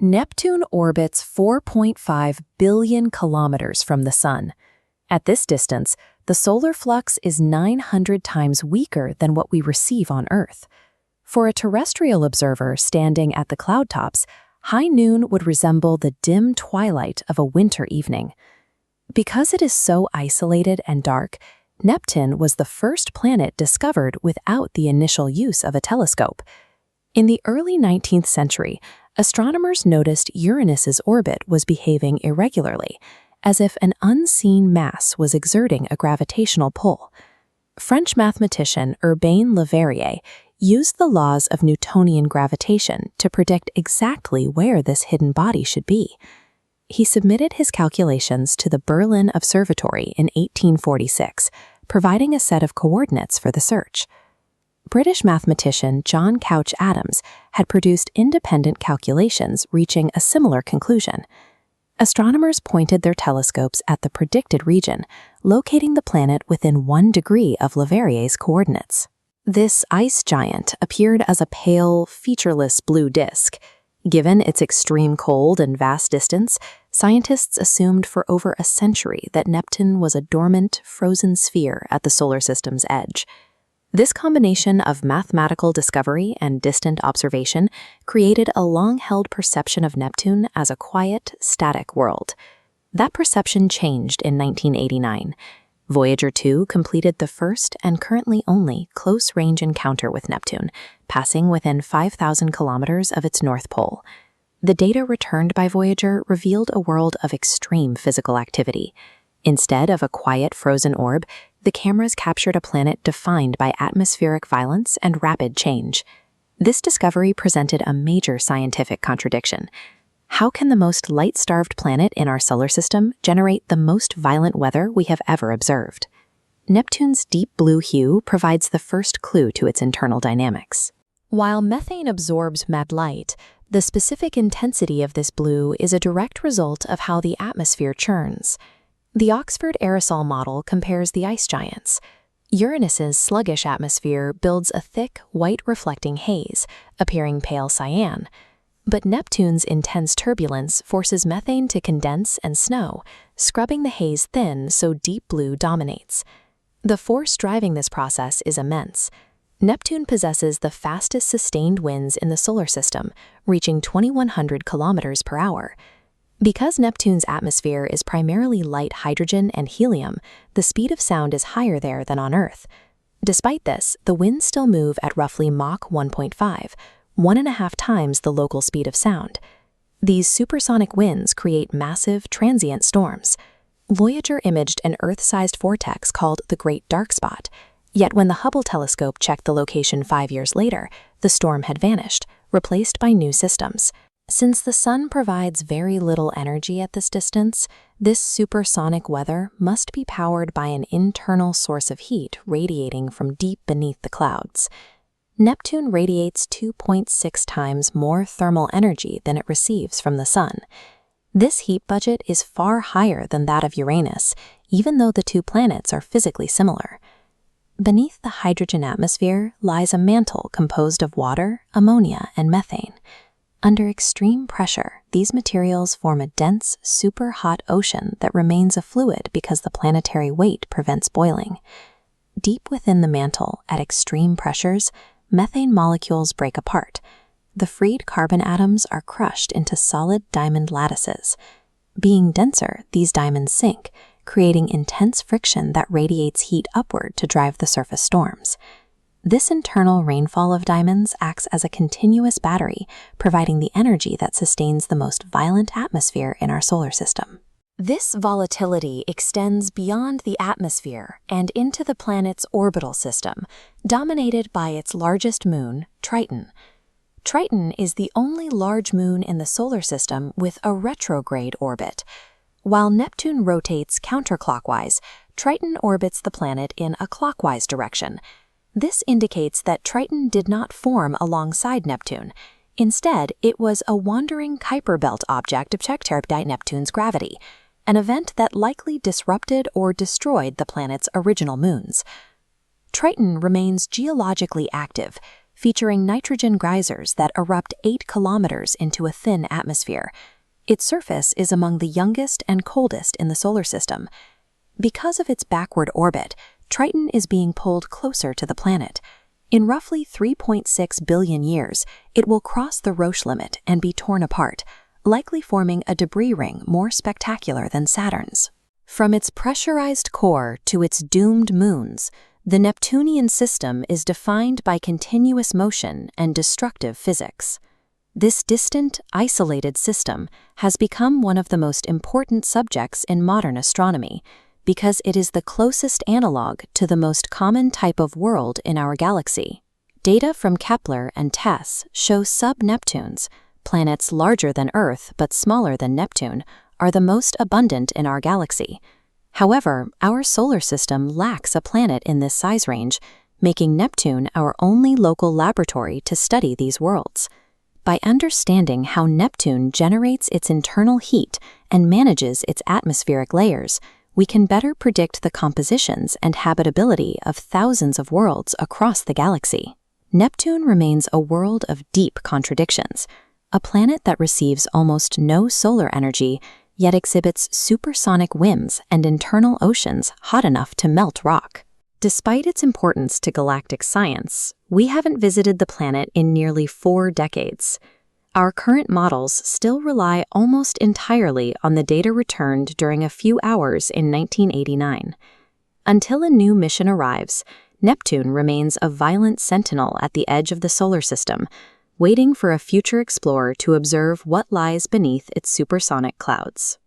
Neptune orbits 4.5 billion kilometers from the Sun. At this distance, the solar flux is 900 times weaker than what we receive on Earth. For a terrestrial observer standing at the cloud tops, high noon would resemble the dim twilight of a winter evening. Because it is so isolated and dark, Neptune was the first planet discovered without the initial use of a telescope. In the early 19th century, astronomers noticed Uranus's orbit was behaving irregularly, as if an unseen mass was exerting a gravitational pull. French mathematician Urbain Le Verrier used the laws of Newtonian gravitation to predict exactly where this hidden body should be. He submitted his calculations to the Berlin Observatory in 1846, providing a set of coordinates for the search. British mathematician John Couch Adams had produced independent calculations reaching a similar conclusion. Astronomers pointed their telescopes at the predicted region, locating the planet within 1 degree of Le Verrier's coordinates. This ice giant appeared as a pale, featureless blue disk. Given its extreme cold and vast distance, scientists assumed for over a century that Neptune was a dormant, frozen sphere at the solar system's edge. This combination of mathematical discovery and distant observation created a long-held perception of Neptune as a quiet, static world. That perception changed in 1989. Voyager 2 completed the first and currently only close-range encounter with Neptune, passing within 5,000 kilometers of its north pole. The data returned by Voyager revealed a world of extreme physical activity. Instead of a quiet, frozen orb, the cameras captured a planet defined by atmospheric violence and rapid change. This discovery presented a major scientific contradiction. How can the most light-starved planet in our solar system generate the most violent weather we have ever observed? Neptune's deep blue hue provides the first clue to its internal dynamics. While methane absorbs red light, the specific intensity of this blue is a direct result of how the atmosphere churns. The Oxford aerosol model compares the ice giants. Uranus's sluggish atmosphere builds a thick, white-reflecting haze, appearing pale cyan. But Neptune's intense turbulence forces methane to condense and snow, scrubbing the haze thin so deep blue dominates. The force driving this process is immense. Neptune possesses the fastest sustained winds in the solar system, reaching 2,100 kilometers per hour. Because Neptune's atmosphere is primarily light hydrogen and helium, the speed of sound is higher there than on Earth. Despite this, the winds still move at roughly Mach 1.5, 1.5 times the local speed of sound. These supersonic winds create massive, transient storms. Voyager imaged an Earth-sized vortex called the Great Dark Spot. Yet when the Hubble telescope checked the location 5 years later, the storm had vanished, replaced by new systems. Since the Sun provides very little energy at this distance, this supersonic weather must be powered by an internal source of heat radiating from deep beneath the clouds. Neptune radiates 2.6 times more thermal energy than it receives from the Sun. This heat budget is far higher than that of Uranus, even though the two planets are physically similar. Beneath the hydrogen atmosphere lies a mantle composed of water, ammonia, and methane. Under extreme pressure, these materials form a dense, super-hot ocean that remains a fluid because the planetary weight prevents boiling. Deep within the mantle, at extreme pressures, methane molecules break apart. The freed carbon atoms are crushed into solid diamond lattices. Being denser, these diamonds sink, creating intense friction that radiates heat upward to drive the surface storms. This internal rainfall of diamonds acts as a continuous battery, providing the energy that sustains the most violent atmosphere in our solar system. This volatility extends beyond the atmosphere and into the planet's orbital system, dominated by its largest moon, Triton. Triton is the only large moon in the solar system with a retrograde orbit. While Neptune rotates counterclockwise, Triton orbits the planet in a clockwise direction. This indicates that Triton did not form alongside Neptune. Instead, it was a wandering Kuiper belt object affected by Neptune's gravity, an event that likely disrupted or destroyed the planet's original moons. Triton remains geologically active, featuring nitrogen geysers that erupt 8 kilometers into a thin atmosphere. Its surface is among the youngest and coldest in the solar system. Because of its backward orbit, Triton is being pulled closer to the planet. In roughly 3.6 billion years, it will cross the Roche limit and be torn apart, likely forming a debris ring more spectacular than Saturn's. From its pressurized core to its doomed moons, the Neptunian system is defined by continuous motion and destructive physics. This distant, isolated system has become one of the most important subjects in modern astronomy, because it is the closest analog to the most common type of world in our galaxy. Data from Kepler and TESS show sub-Neptunes, planets larger than Earth but smaller than Neptune, are the most abundant in our galaxy. However, our solar system lacks a planet in this size range, making Neptune our only local laboratory to study these worlds. By understanding how Neptune generates its internal heat and manages its atmospheric layers, we can better predict the compositions and habitability of thousands of worlds across the galaxy. Neptune remains a world of deep contradictions, a planet that receives almost no solar energy, yet exhibits supersonic winds and internal oceans hot enough to melt rock. Despite its importance to galactic science, we haven't visited the planet in nearly 4 decades. Our current models still rely almost entirely on the data returned during a few hours in 1989. Until a new mission arrives, Neptune remains a violent sentinel at the edge of the solar system, waiting for a future explorer to observe what lies beneath its supersonic clouds.